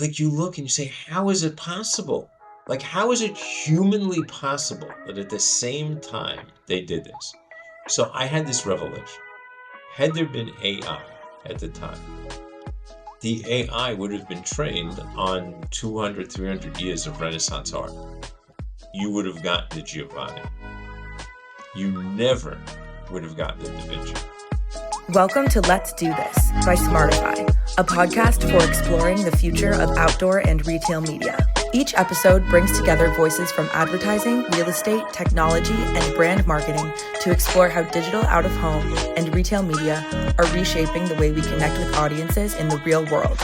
like you look and you say, how is it possible? Like, how is it humanly possible that at the same time they did this? So I had this revelation. Had there been AI at the time, the AI would have been trained on 200, 300 years of Renaissance art. You would have gotten the Giovanni. You never would have gotten the Da Vinci. Welcome to Let's Do This by Smartify, a podcast for exploring the future of outdoor and retail media. Each episode brings together voices from advertising, real estate, technology, and brand marketing to explore how digital out-of-home and retail media are reshaping the way we connect with audiences in the real world.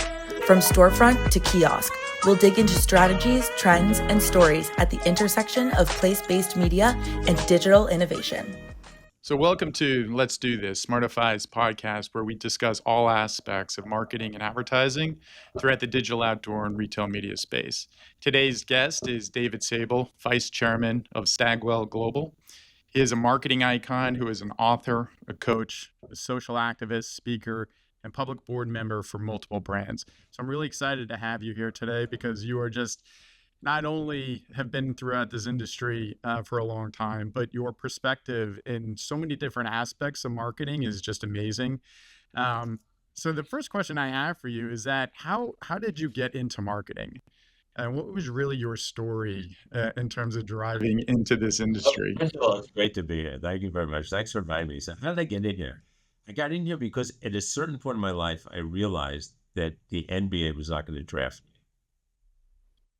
From storefront to kiosk, we'll dig into strategies, trends, and stories at the intersection of place-based media and digital innovation. So welcome to Let's Do This, Smartify's podcast, where we discuss all aspects of marketing and advertising throughout the digital outdoor and retail media space. Today's guest is David Sable, Vice Chairman of Stagwell Global. He is a marketing icon who is an author, a coach, a social activist, speaker, and public board member for multiple brands. So I'm really excited to have you here today because you are just not only have been throughout this industry for a long time, but your perspective in so many different aspects of marketing is just amazing. So the first question I have for you is that how did you get into marketing? And what was really your story in terms of driving into this industry? First of all, it's great to be here. Thank you very much. Thanks for inviting me. So how did I get in here? I got in here because at a certain point in my life, I realized that the NBA was not going to draft me.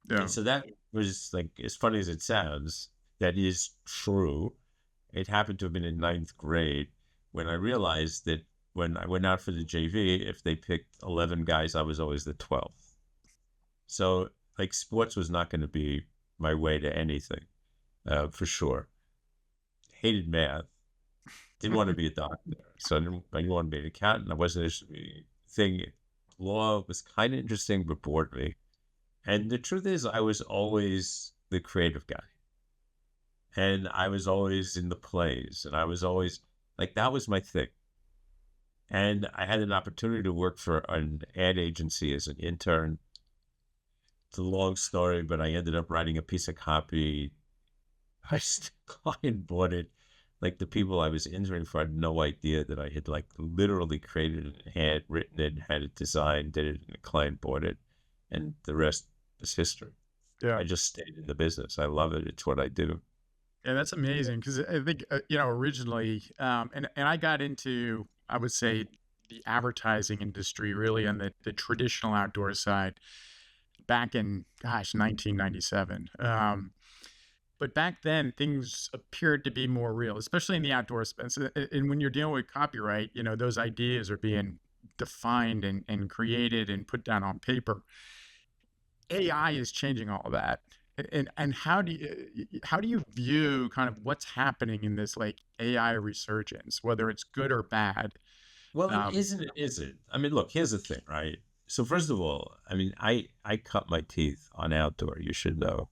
Yeah. And so that was, like, as funny as it sounds, that is true. It happened to have been in ninth grade when I realized that when I went out for the JV, if they picked 11 guys, I was always the 12th. So, like, sports was not going to be my way to anything, for sure. Hated math. Didn't want to be a doctor. So I didn't want to be an accountant. I wasn't interested in anything. Law was kind of interesting, but bored me. And the truth is, I was always the creative guy. And I was always in the plays. And I was always, like, that was my thing. And I had an opportunity to work for an ad agency as an intern. It's a long story, but I ended up writing a piece of copy. Client bought it. Like, the people I was interning for had no idea that I had, like, literally created it, had written it, had it designed, did it, and the client bought it. And the rest is history. Yeah. I just stayed in the business. I love it. It's what I do. Yeah, that's amazing because I think, originally, and I got into, I would say, the advertising industry really on the traditional outdoor side back in, 1997. But back then, things appeared to be more real, especially in the outdoor space. And when you're dealing with copyright, those ideas are being defined and created and put down on paper. AI is changing all of that. And how do you view kind of what's happening in this, like, AI resurgence, whether it's good or bad? Well, it isn't. I mean, look, here's the thing, right? So first of all, I mean, I cut my teeth on outdoor, you should know.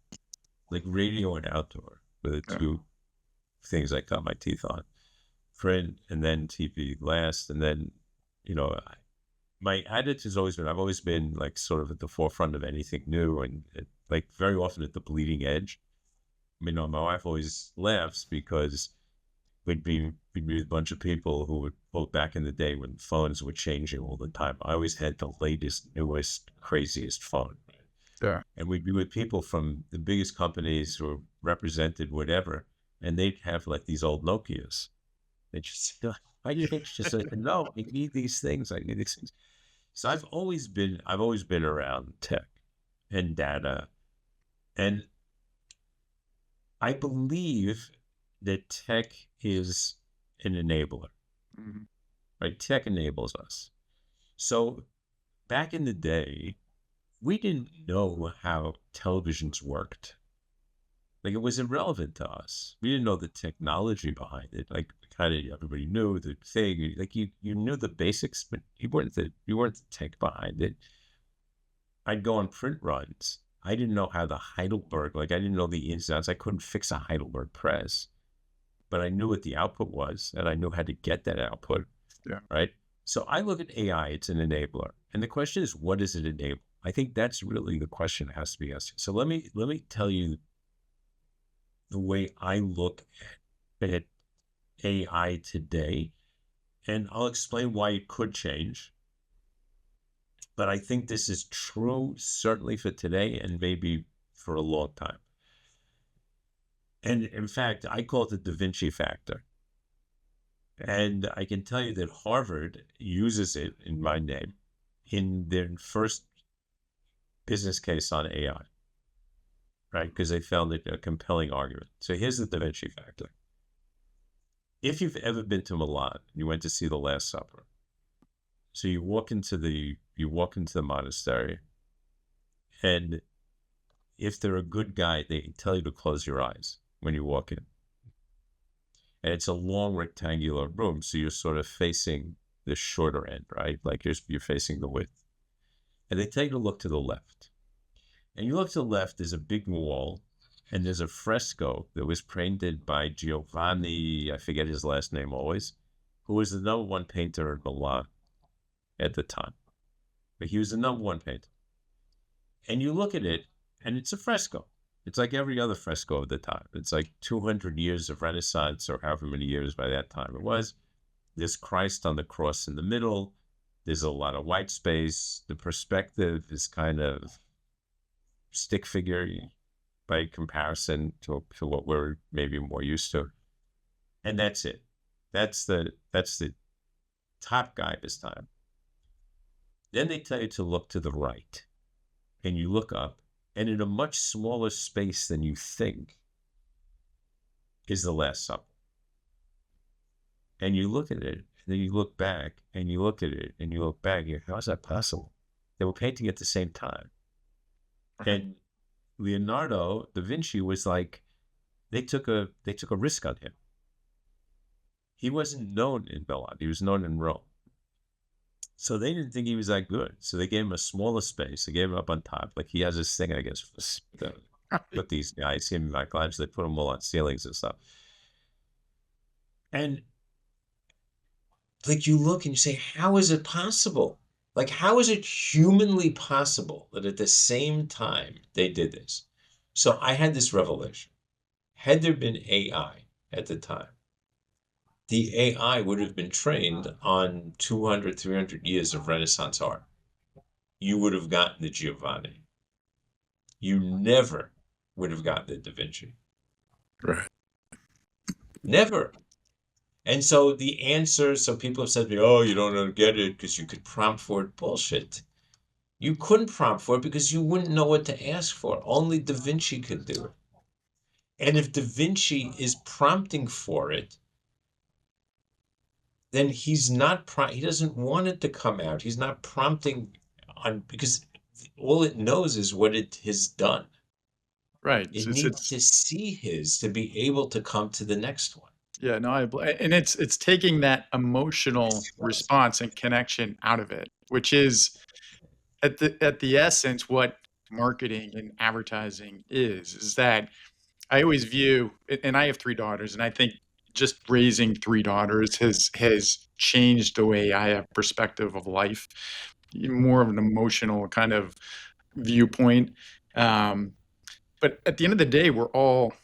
Like, radio and outdoor were the two things I cut my teeth on. Print and then TV last. And then, my attitude has always been, I've always been, like, sort of at the forefront of anything new and, like, very often at the bleeding edge. I mean, my wife always laughs because we'd be with a bunch of people who would, well, back in the day when phones were changing all the time, I always had the latest, newest, craziest phone. Yeah. And we'd be with people from the biggest companies who were represented, whatever, and they'd have, like, these old Nokias. They just, I just said, no, I need these things. I need these things. So I've always been around tech and data. And I believe that tech is an enabler, right? Tech enables us. So back in the day, we didn't know how televisions worked. Like, it was irrelevant to us. We didn't know the technology behind it. Like, kind of everybody knew the thing. Like, you knew the basics, but you weren't the tech behind it. I'd go on print runs. I didn't know how the Heidelberg, like, I didn't know the ins and outs. I couldn't fix a Heidelberg press, but I knew what the output was, and I knew how to get that output. Yeah. Right. So I look at AI. It's an enabler, and the question is, what does it enable? I think that's really the question that has to be asked. So let me tell you the way I look at AI today, and I'll explain why it could change. But I think this is true certainly for today and maybe for a long time. And in fact, I call it the Da Vinci Factor. And I can tell you that Harvard uses it in my name in their first business case on AI, right? Because they found it a compelling argument. So here's the Da Vinci Factor. If you've ever been to Milan, you went to see the Last Supper. So you walk into the monastery, and if they're a good guy, they tell you to close your eyes when you walk in. And it's a long rectangular room, so you're sort of facing the shorter end, right? Like you're facing the width. And they tell you to look to the left. And you look to the left, there's a big wall, and there's a fresco that was painted by Giovanni, I forget his last name always, who was the #1 painter in Milan at the time. But he was the #1 painter. And you look at it, and it's a fresco. It's like every other fresco of the time. It's like 200 years of Renaissance, or however many years by that time it was. There's Christ on the cross in the middle. There's a lot of white space. The perspective is kind of stick figure by comparison to what we're maybe more used to. And that's it. That's the top guy this time. Then they tell you to look to the right. And you look up, and in a much smaller space than you think is the Last Supper. And you look at it, and then you look back, and you look at it, and you look back, and you're, how's that possible? They were painting at the same time. And Leonardo da Vinci was like, they took a risk on him. He wasn't known in Milan. He was known in Rome. So they didn't think he was that good. So they gave him a smaller space. They gave him up on top. Like he has this thing, I guess, put these guys, him and Michelangelo, they put them all on ceilings and stuff. And like you look and you say, how is it possible? Like, how is it humanly possible that at the same time they did this? So I had this revelation. Had there been AI at the time, the AI would have been trained on 200, 300 years of Renaissance art. You would have gotten the Giovanni. You never would have gotten the Da Vinci. Right. Never. And so the answer, so people have said to me, oh, you don't get it because you could prompt for it. Bullshit. You couldn't prompt for it because you wouldn't know what to ask for. Only Da Vinci could do it. And if Da Vinci is prompting for it, then he's not, he doesn't want it to come out. He's not prompting on, because all it knows is what it has done. Right. It needs to see to be able to come to the next one. Yeah, no, and it's taking that emotional response and connection out of it, which is at the essence what marketing and advertising is that I always view, and I have 3 daughters, and I think just raising 3 daughters has changed the way I have perspective of life, more of an emotional kind of viewpoint. But at the end of the day, we're all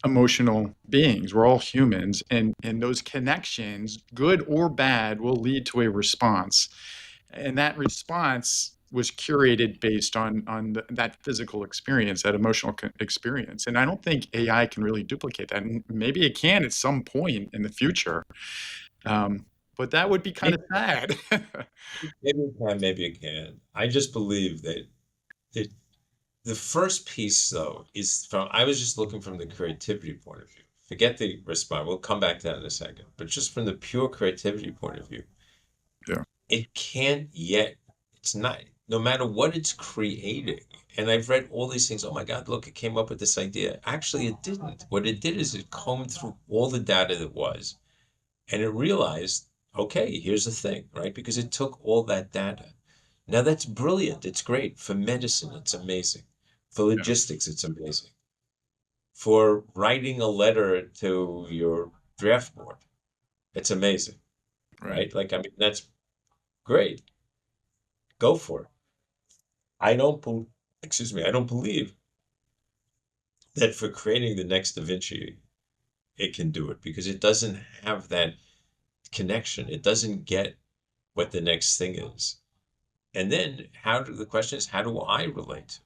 emotional beings. We're all humans, and those connections, good or bad, will lead to a response. And that response was curated based on that physical experience, that emotional experience. And I don't think AI can really duplicate that. And maybe it can at some point in the future. But that would be kind of sad. Maybe it can, maybe it can. I just believe that the first piece, though, is I was just looking from the creativity point of view. Forget the response. We'll come back to that in a second. But just from the pure creativity point of view, Yeah. It can't yet. It's not, no matter what it's creating. And I've read all these things. Oh my God, look, it came up with this idea. Actually, it didn't. What it did is it combed through all the data that was, and it realized, okay, here's the thing, right? Because it took all that data. Now that's brilliant. It's great. For medicine, it's amazing. For logistics, it's amazing. For writing a letter to your draft board, it's amazing, right? Like, I mean, that's great. Go for it. I don't, I don't believe that for creating the next Da Vinci, it can do it because it doesn't have that connection. It doesn't get what the next thing is. And then the question is, how do I relate to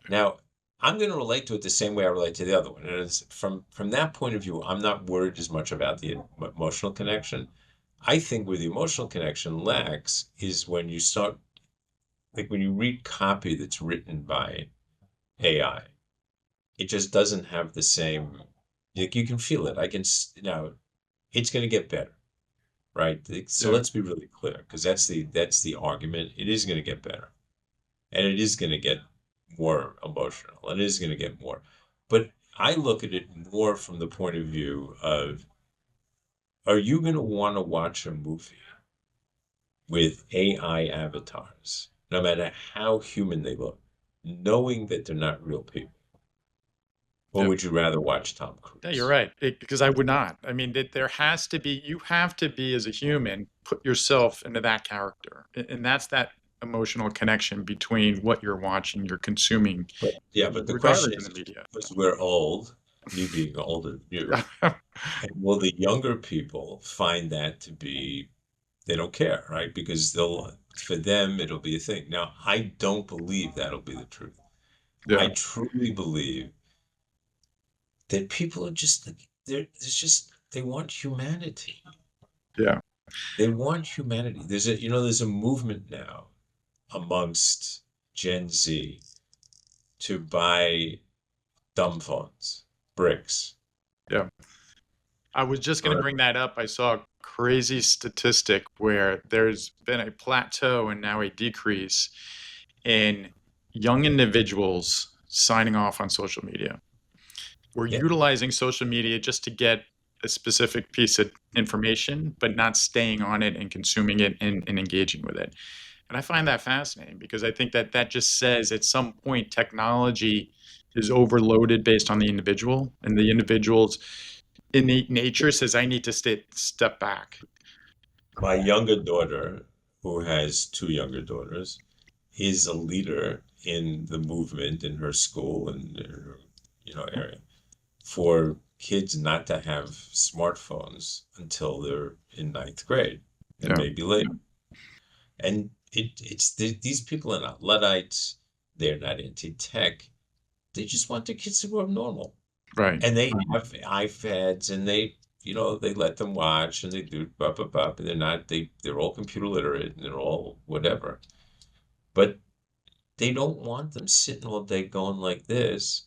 it? Now, I'm going to relate to it the same way I relate to the other one. And it's from that point of view, I'm not worried as much about the emotional connection. I think where the emotional connection lacks is when you start, like when you read copy that's written by AI, it just doesn't have the same, like you can feel it. Now it's going to get better, right? So Yeah. let's be really clear, because that's the argument. It is going to get better, and it is going to get more emotional, and it is going to get more. But I look at it more from the point of view of, are you going to want to watch a movie with AI avatars, no matter how human they look, knowing that they're not real people? Or Yeah. would you rather watch Tom Yeah, you're Cruise? right. Because I would not. I mean, there has to be, you have to be as a human, put yourself into that character. And that's that emotional connection between what you're watching, you're consuming, But yeah, but the question regardless in is, the media. because we're old, me being older than you, Yeah. and will the younger people find that to be, they don't care, right? Because for them, it'll be a thing. Now, I don't believe that'll be the truth. I Yeah. truly believe that people are just, they want humanity. Yeah. They want humanity. There's a movement now amongst Gen Z to buy dumb phones, bricks. Yeah. I was just going to Right. bring that up. I saw a crazy statistic where there's been a plateau and now a decrease in young individuals signing off on social media. We're Yeah. utilizing social media just to get a specific piece of information, but not staying on it and consuming it and engaging with it. And I find that fascinating because I think that that just says at some point technology is overloaded based on the individual, and the individual's innate nature says, I need to step back. My younger daughter, who has two younger daughters, is a leader in the movement in her school and her, area for kids not to have smartphones until they're in ninth grade and Yeah, maybe later. And these people are not Luddites. They're not anti-tech. They just want their kids to grow up normal. right. And they have iPads and they let them watch and they do blah blah blah, but they're all computer literate and they're all whatever. But they don't want them sitting all day going like this,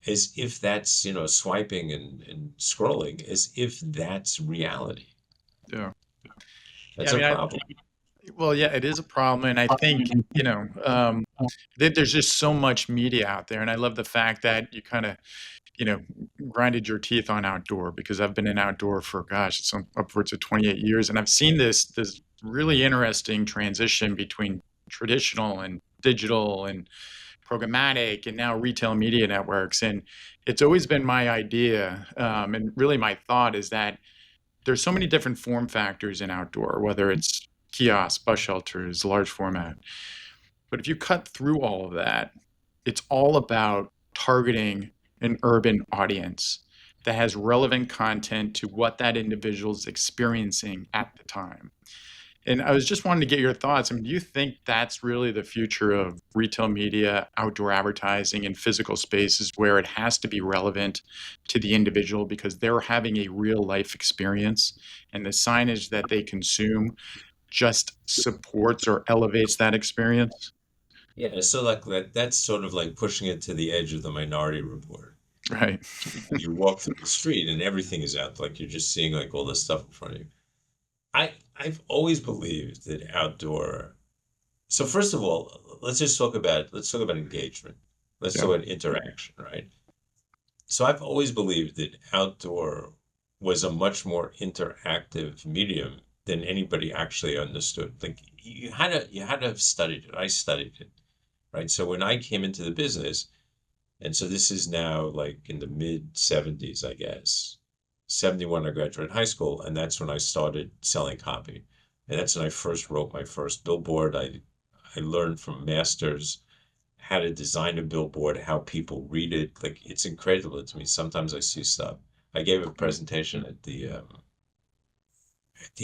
as if that's, swiping and scrolling, as if that's reality. Yeah. Yeah, That's I a mean, problem. well, yeah, it is a problem. And I think, there's just so much media out there. And I love the fact that you kind of, you know, grinded your teeth on outdoor because I've been in outdoor for, gosh, it's upwards of 28 years. And I've seen this really interesting transition between traditional and digital and programmatic and now retail media networks. And it's always been my idea, and really my thought is that there's so many different form factors in outdoor, whether it's kiosks, bus shelters, large format. But if you cut through all of that, it's all about targeting an urban audience that has relevant content to what that individual is experiencing at the time. And I was just wanting to get your thoughts. I mean, do you think that's really the future of retail media, outdoor advertising, and physical spaces where it has to be relevant to the individual because they're having a real life experience and the signage that they consume just supports or elevates that experience? Yeah, so like that's sort of like pushing it to the edge of the Minority Report. Right. You walk through the street and everything is out, like you're just seeing like all this stuff in front of you. I've always believed that outdoor. So first of all, let's talk about engagement. Let's Yeah. talk about interaction, right? So I've always believed that outdoor was a much more interactive medium than anybody actually understood. Like you had to have studied it. I studied it, right? So when I came into the business, and so this is now like in the mid 70s, I guess. 71, I graduated high school, and that's when I started selling copy. And that's when I first wrote my first billboard. I I learned from masters how to design a billboard, how people read it. Like it's incredible to me. Sometimes I see stuff. I gave a presentation at the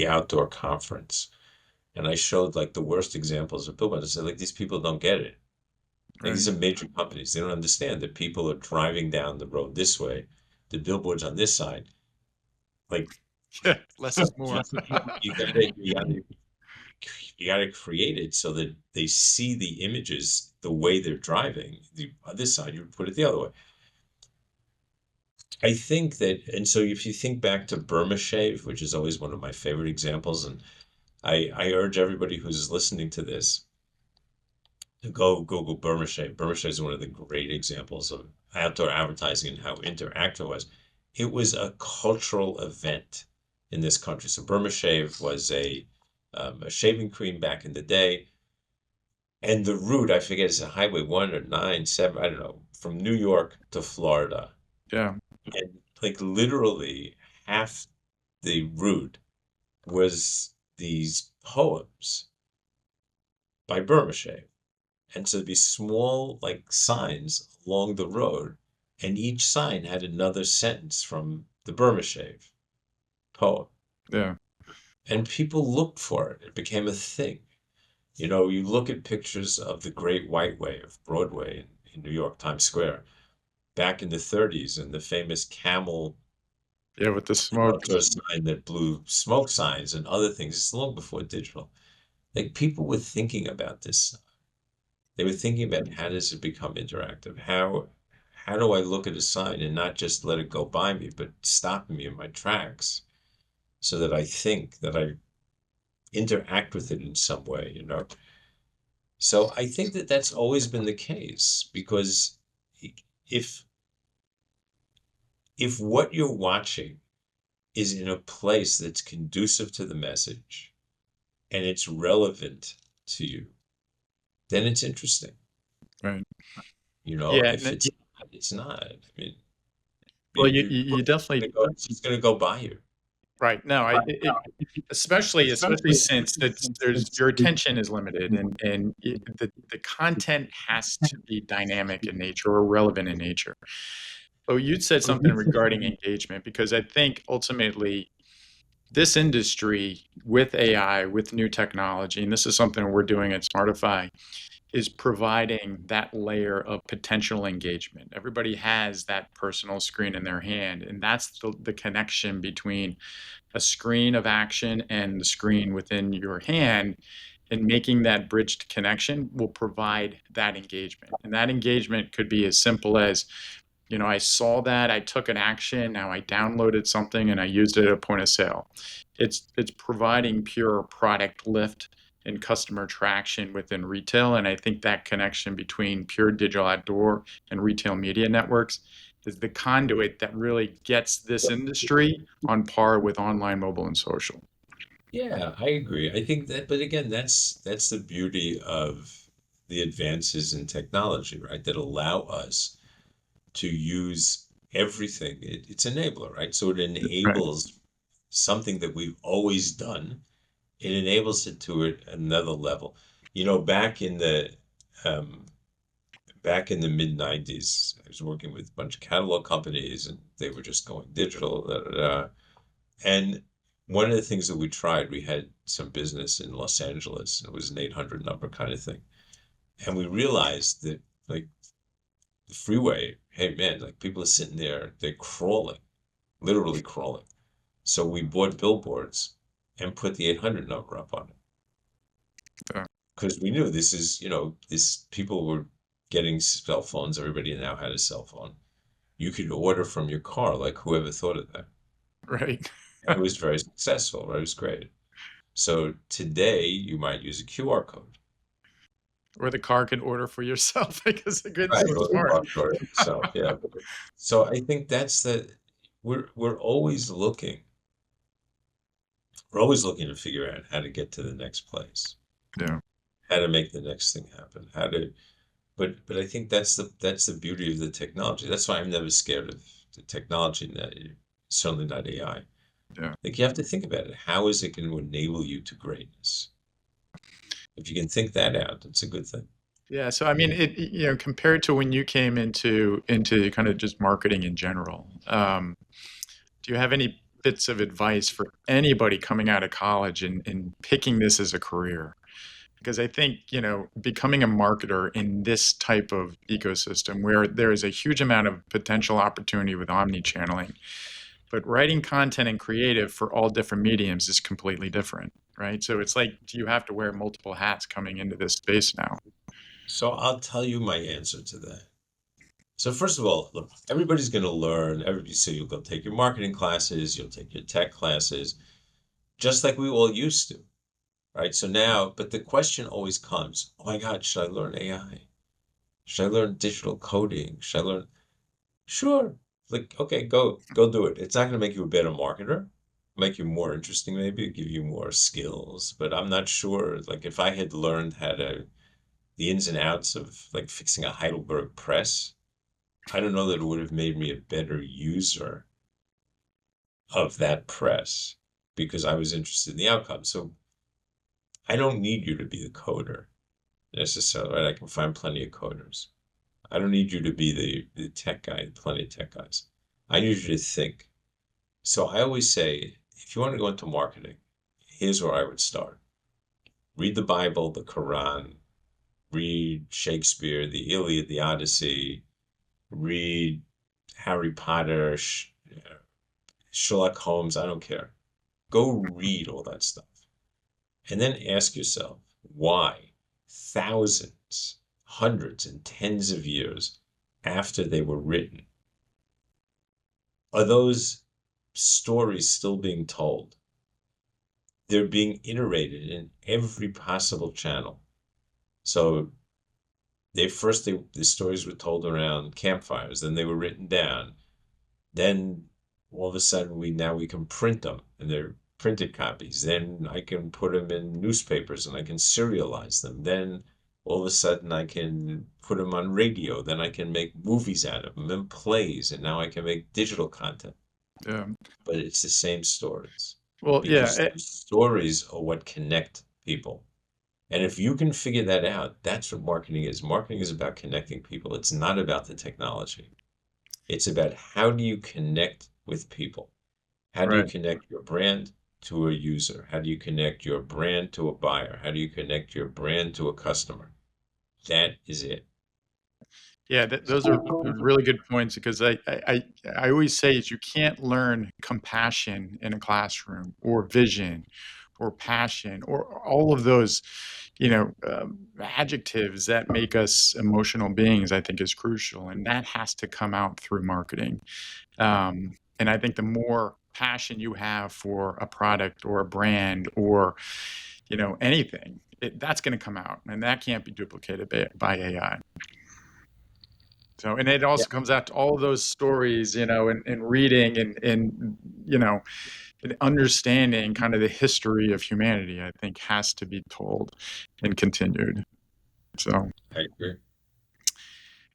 outdoor conference, and I showed like the worst examples of billboards. I said, like, these people don't get it. Like Right. these are major companies. They don't understand that people are driving down the road this way, the billboards on this side. Like Yeah, less is more. you gotta create it so that they see the images the way they're driving. The other side, you put it the other way. I think that, and so if you think back to Burma Shave, which is always one of my favorite examples, and I urge everybody who's listening to this to go Google Burma Shave. Burma Shave is one of the great examples of outdoor advertising and how interactive it was. It was a cultural event in this country. So Burma Shave was a shaving cream back in the day. And the route, I forget, is it Highway 1 or 9, 7, I don't know, from New York to Florida. Yeah. And like literally half the route was these poems by Burma Shave. And so there'd be small like signs along the road, and each sign had another sentence from the Burma Shave poem. Yeah. And people looked for it. It became a thing. You know, you look at pictures of the Great White Way of Broadway in New York, Times Square, back in the 30s, and the famous camel Yeah, with the smoke. outdoor sign that blew smoke signs and other things. It's long before digital. Like people were thinking about this. They were thinking about how does it become interactive? How do I look at a sign and not just let it go by me, but stop me in my tracks so that I think that I interact with it in some way, you know? So I think that that's always been the case because if if what you're watching is in a place that's conducive to the message and it's relevant to you, then it's interesting. Right. You know, Yeah. if it's not, it's not. I mean, Well, you definitely it's just gonna go by you. right. No, especially since there's your attention is limited, and the content has to be dynamic in nature or relevant in nature. Oh, you'd said something regarding engagement because I think ultimately this industry with AI, with new technology, and this is something we're doing at Smartify, is providing that layer of potential engagement. Everybody has that personal screen in their hand, and that's the connection between a screen of action and the screen within your hand. And making that bridged connection will provide that engagement. And that engagement could be as simple as, I saw that, I took an action, now I downloaded something and I used it at a point of sale. It's providing pure product lift and customer traction within retail. And I think that connection between pure digital outdoor and retail media networks is the conduit that really gets this industry on par with online, mobile, and social. Yeah, I agree. I think that, but again, that's the beauty of the advances in technology, right? That allow us to use everything. It's enabler, right? So it Right. enables something that we've always done. It enables it to another level. You know, um, back in the mid 90s, I was working with a bunch of catalog companies and they were just going digital. Da, da, da. And one of the things that we tried, we had some business in Los Angeles. It was an 800 number kind of thing. And we realized that, like, the freeway, hey man, like people are sitting there, they're crawling, literally crawling. So we bought billboards and put the 800 number up on it Yeah. because we knew this is, this people were getting cell phones. Everybody now had a cell phone. You could order from your car, like whoever thought of that. Right. And it was very successful, right? It was great. So today you might use a QR code. Or the car can order for yourself because it gets Right, so or the smart. car code. So yeah. So I think that's we're always looking. We're always looking to figure out how to get to the next place, Yeah. how to make the next thing happen, how to but I think that's the beauty of the technology. That's why I'm never scared of the technology, certainly not AI. Yeah. Like you have to think about it. How is it going to enable you to greatness? If you can think that out, it's a good thing. Yeah. So, I mean, compared to when you came into kind of just marketing in general, do you have any bits of advice for anybody coming out of college and picking this as a career? Because I think, becoming a marketer in this type of ecosystem where there is a huge amount of potential opportunity with omni-channeling, but writing content and creative for all different mediums is completely different, right? So it's like, do you have to wear multiple hats coming into this space now? So I'll tell you my answer to that. So first of all, look, everybody's going to learn. So you'll go take your marketing classes, you'll take your tech classes, just like we all used to, right? So now, but the question always comes, oh my God, should I learn AI? Should I learn digital coding? Should I learn? Sure. Like, okay, go do it. It's not going to make you a better marketer, make you more interesting, maybe give you more skills. But I'm not sure. Like, if I had learned the ins and outs of like fixing a Heidelberg press, I don't know that it would have made me a better user of that press because I was interested in the outcome. So I don't need you to be the coder necessarily, right? I can find plenty of coders. I don't need you to be the tech guy, plenty of tech guys. I need you to think. So I always say, if you want to go into marketing, here's where I would start. Read the Bible, the Quran, read Shakespeare, the Iliad, the Odyssey, read Harry Potter, Sherlock Holmes, I don't care. Go read all that stuff. And then ask yourself, why thousands, hundreds, and tens of years after they were written, are those stories still being told? They're being iterated in every possible channel. So the stories were told around campfires, then they were written down. Then all of a sudden we can print them and they're printed copies. Then I can put them in newspapers and I can serialize them. Then all of a sudden I can put them on radio. Then I can make movies out of them and plays. And now I can make digital content. Yeah. But it's the same stories. Well, Because yeah. those stories are what connect people. And if you can figure that out, that's what marketing is. Marketing is about connecting people. It's not about the technology. It's about how do you connect with people? How do you Right. connect your brand to a user? How do you connect your brand to a buyer? How do you connect your brand to a customer? That is it. Yeah, those are really good points because I always say is you can't learn compassion in a classroom or vision or passion or all of those, adjectives that make us emotional beings, I think is crucial. And that has to come out through marketing. And I think the more passion you have for a product or a brand or, anything, that's going to come out and that can't be duplicated by AI. So, and it Yeah. also comes out to all of those stories, and reading and and understanding kind of the history of humanity, I think has to be told and continued. So, I agree.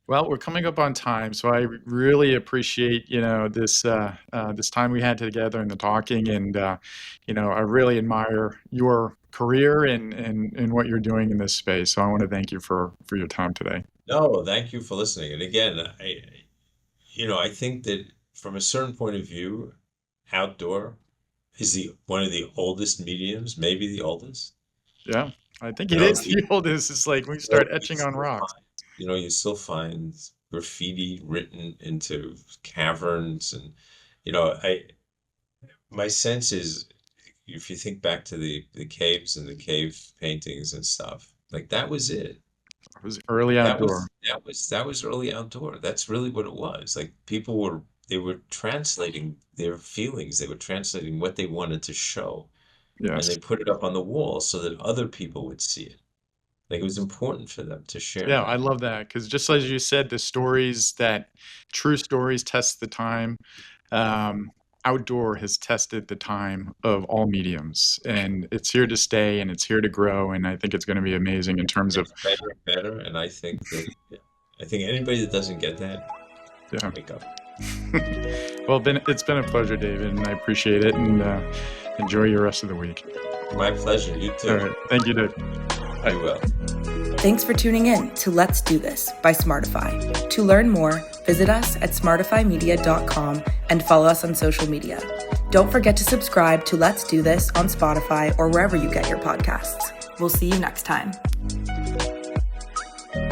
well, we're coming up on time, so I really appreciate, this time we had together and the talking, and I really admire your career and what you're doing in this space. So I want to thank you for your time today. No, thank you for listening. And again, I think that from a certain point of view, outdoor is one of the oldest mediums, maybe the oldest. Yeah, I think You it know, is the oldest. It's like we start etching on rocks. you still find graffiti written into caverns, and my sense is, if you think back to the caves and the cave paintings and stuff, like that was it. It was early That outdoor. was early outdoor. That's really what it was. Like they were translating their feelings. They were translating what they wanted to show, and Yes. they put it up on the wall so that other people would see it. Like it was important for them to share Yeah, I that. love that because just as you said, true stories test the time. Um, Outdoor has tested the time of all mediums, and it's here to stay, and it's here to grow, and I think it's going to be amazing in terms of, It's better and better, and I think anybody that doesn't get that, yeah. wake up. Well, it's been a pleasure, David, and I appreciate it, and enjoy your rest of the week. My pleasure. You All too. right, thank you, Dave. I will. Thanks for tuning in to Let's Do This by Smartify. To learn more, visit us at smartifymedia.com and follow us on social media. Don't forget to subscribe to Let's Do This on Spotify or wherever you get your podcasts. We'll see you next time.